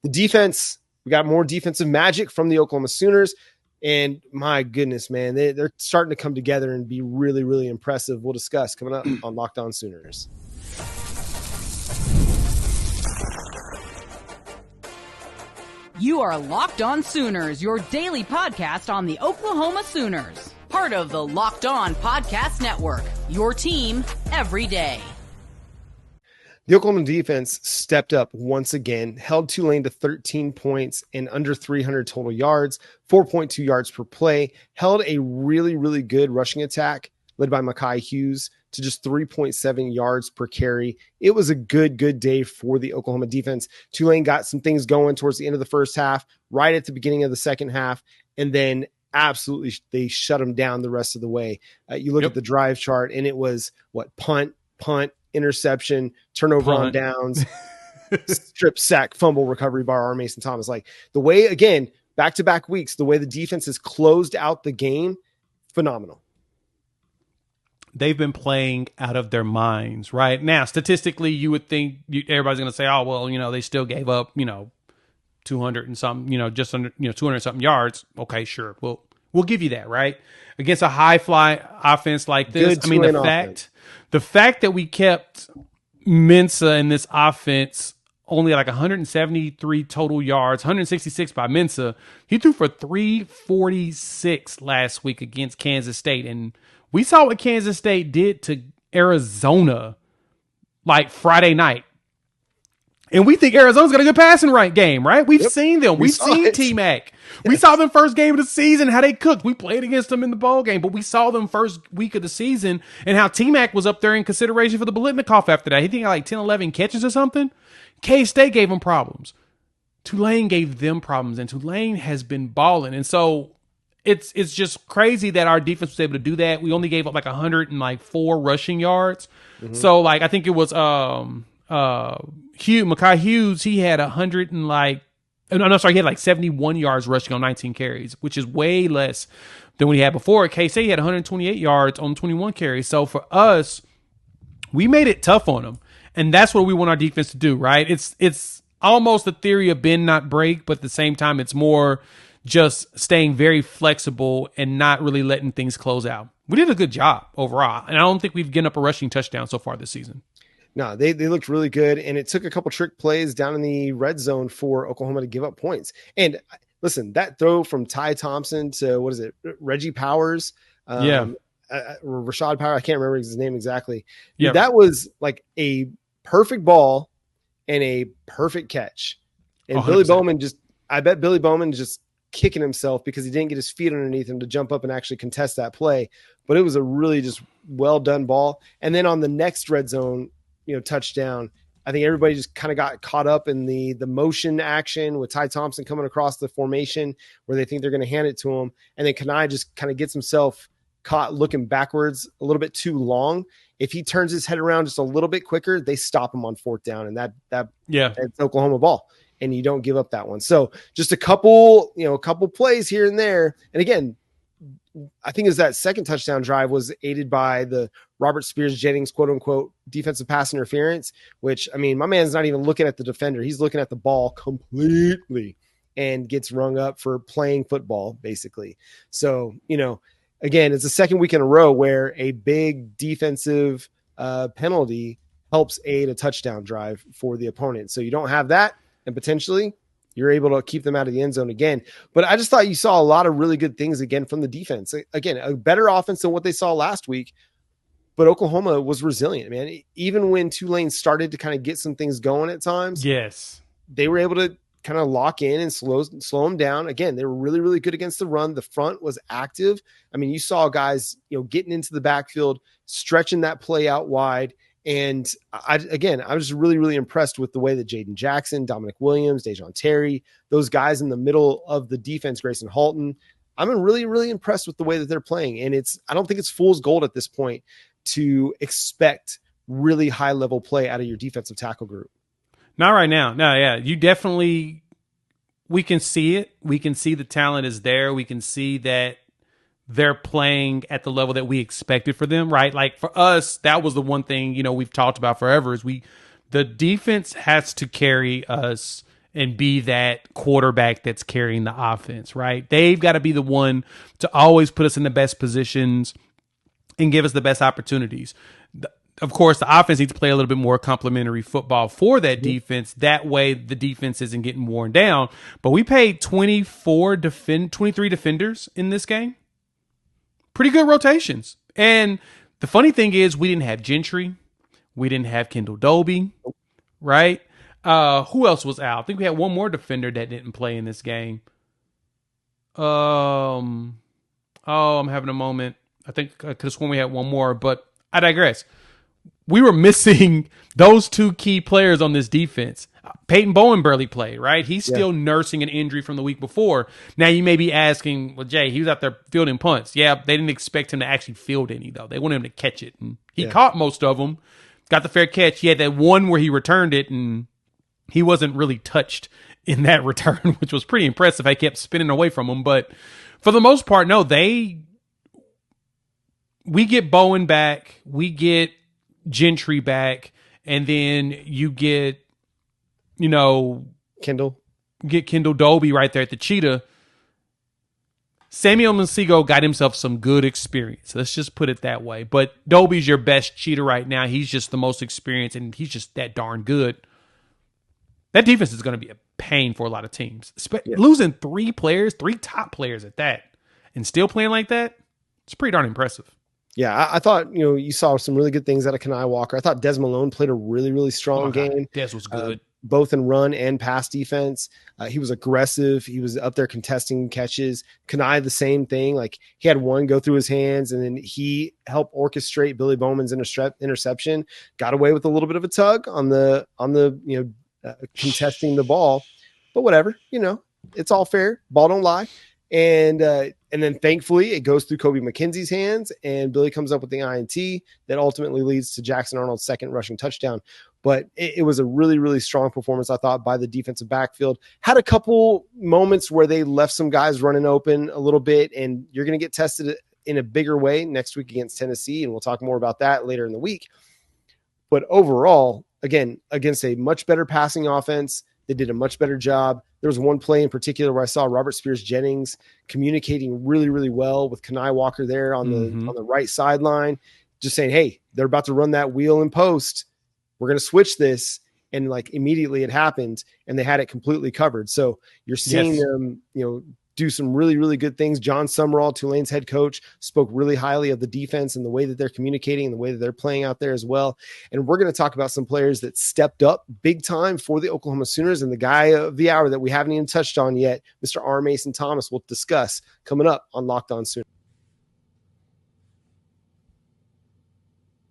The defense, we got more defensive magic from the Oklahoma Sooners. And my goodness, man, they're starting to come together and be really, really impressive. We'll discuss coming up on Locked On Sooners. You are Locked On Sooners, your daily podcast on the Oklahoma Sooners. Part of the Locked On Podcast Network, your team every day. The Oklahoma defense stepped up once again, held Tulane to 13 points and under 300 total yards, 4.2 yards per play, held a really, really good rushing attack led by Mekhi Hughes to just 3.7 yards per carry. It was a good day for the Oklahoma defense. Tulane got some things going towards the end of the first half, right at the beginning of the second half, and then absolutely they shut them down the rest of the way. You look at the drive chart, and it was punt, interception, turnover on downs, strip sack, fumble, recovery by R. Mason Thomas. Like the way, again, back-to-back weeks, the way the defense has closed out the game, phenomenal. They've been playing out of their minds right now. Statistically, you would think everybody's going to say, "Oh, well, they still gave up, 200 and something, just under, 200 and something yards." Okay, sure, we'll give you that, right? Against a high fly offense like this, the fact that we kept Mensah in this offense only like 173 total yards, 166 by Mensah. He threw for 346 last week against Kansas State, and we saw what Kansas State did to Arizona like Friday night. And we think Arizona's got a good passing right game, right? We've seen them. We've seen T-Mac. We saw them first game of the season, how they cooked. We played against them in the bowl game, but we saw them first week of the season and how T-Mac was up there in consideration for the Biletnikoff after that. He think like 10, 11 catches or something. K-State gave them problems. Tulane gave them problems, and Tulane has been balling. And so it's just crazy that our defense was able to do that. We only gave up like 104 rushing yards. Mm-hmm. So like I think it was Mekhi Hughes, he had he had like 71 yards rushing on 19 carries, which is way less than what he had before. K-State, he had 128 yards on 21 carries. So for us, we made it tough on them. And that's what we want our defense to do, right? It's almost the theory of bend, not break, but at the same time, it's more just staying very flexible and not really letting things close out. We did a good job overall, and I don't think we've given up a rushing touchdown so far this season. No, they looked really good, and it took a couple trick plays down in the red zone for Oklahoma to give up points. And listen, that throw from Ty Thompson to, Reggie Powers? Rashad Powers, I can't remember his name exactly. Yeah. That was like a perfect ball and a perfect catch. And 100%. I bet Billy Bowman just kicking himself because he didn't get his feet underneath him to jump up and actually contest that play. But it was a really just well done ball. And then on the next red zone, touchdown, I think everybody just kind of got caught up in the motion action with Ty Thompson coming across the formation where they think they're going to hand it to him. And then Kanai just kind of gets himself caught looking backwards a little bit too long. If he turns his head around just a little bit quicker, they stop him on fourth down. And it's Oklahoma ball. And you don't give up that one. So just a couple plays here and there. And again, I think that second touchdown drive was aided by the Robert Spears Jennings, quote unquote, defensive pass interference, which, I mean, my man's not even looking at the defender. He's looking at the ball completely and gets rung up for playing football, basically. So, again, it's the second week in a row where a big defensive penalty helps aid a touchdown drive for the opponent. So you don't have that, and potentially you're able to keep them out of the end zone again. But I just thought you saw a lot of really good things again from the defense. Again, a better offense than what they saw last week, but Oklahoma was resilient, man. Even when Tulane started to kind of get some things going at times, yes, they were able to kind of lock in and slow them down. Again, they were really, really good against the run. The front was active. I mean, you saw guys, getting into the backfield, stretching that play out wide. And I was just really, really impressed with the way that Jaden Jackson, Dominic Williams, Dejon Terry, those guys in the middle of the defense, Grayson Halton, I'm really, really impressed with the way that they're playing. And I don't think it's fool's gold at this point to expect really high level play out of your defensive tackle group. Not right now. No, yeah. You definitely, we can see it. We can see the talent is there. We can see that they're playing at the level that we expected for them, right? Like for us, that was the one thing, we've talked about forever is the defense has to carry us and be that quarterback that's carrying the offense, right? They've got to be the one to always put us in the best positions and give us the best opportunities. Of course, the offense needs to play a little bit more complementary football for that defense. That way, the defense isn't getting worn down. But we paid 23 defenders in this game. Pretty good rotations. And the funny thing is, we didn't have Gentry. We didn't have Kendall Dobie, right? Who else was out? I think we had one more defender that didn't play in this game. I'm having a moment. I think I could have sworn we had one more, but I digress. We were missing those two key players on this defense. Peyton Bowen barely played, right? He's still nursing an injury from the week before. Now you may be asking, well, Jay, he was out there fielding punts. Yeah, they didn't expect him to actually field any, though. They wanted him to catch it. And he caught most of them, got the fair catch. He had that one where he returned it, and he wasn't really touched in that return, which was pretty impressive. I kept spinning away from him. But for the most part, no, we get Bowen back. We get Gentry back. And then you get, Kendall Dobie right there at the Cheetah. Samuel Monsigo got himself some good experience. Let's just put it that way. But Dobie's your best Cheetah right now. He's just the most experienced, and he's just that darn good. That defense is going to be a pain for a lot of teams. Losing three top players at that, and still playing like that, it's pretty darn impressive. Yeah, I thought, you saw some really good things out of Kenai Walker. I thought Des Malone played a really, really strong game. Des was good. Both in run and pass defense. He was aggressive. He was up there contesting catches. Kenai, the same thing. Like, he had one go through his hands, and then he helped orchestrate Billy Bowman's interception. Got away with a little bit of a tug on the contesting the ball, but whatever, it's all fair. Ball don't lie. And then thankfully it goes through Kobe McKenzie's hands, and Billy comes up with the INT that ultimately leads to Jackson Arnold's second rushing touchdown. But it was a really, really strong performance, I thought, by the defensive backfield. Had a couple moments where they left some guys running open a little bit, and you're going to get tested in a bigger way next week against Tennessee, and we'll talk more about that later in the week. But overall, again, against a much better passing offense, they did a much better job. There was one play in particular where I saw Robert Spears-Jennings communicating really, really well with Kenai Walker there on the right sideline, just saying, hey, they're about to run that wheel and post. We're going to switch this. And immediately it happened, and they had it completely covered. So you're seeing them, do some really, really good things. John Summerall, Tulane's head coach, spoke really highly of the defense and the way that they're communicating and the way that they're playing out there as well. And we're going to talk about some players that stepped up big time for the Oklahoma Sooners, and the guy of the hour that we haven't even touched on yet, Mr. R. Mason Thomas, will discuss coming up on Locked On Sooners.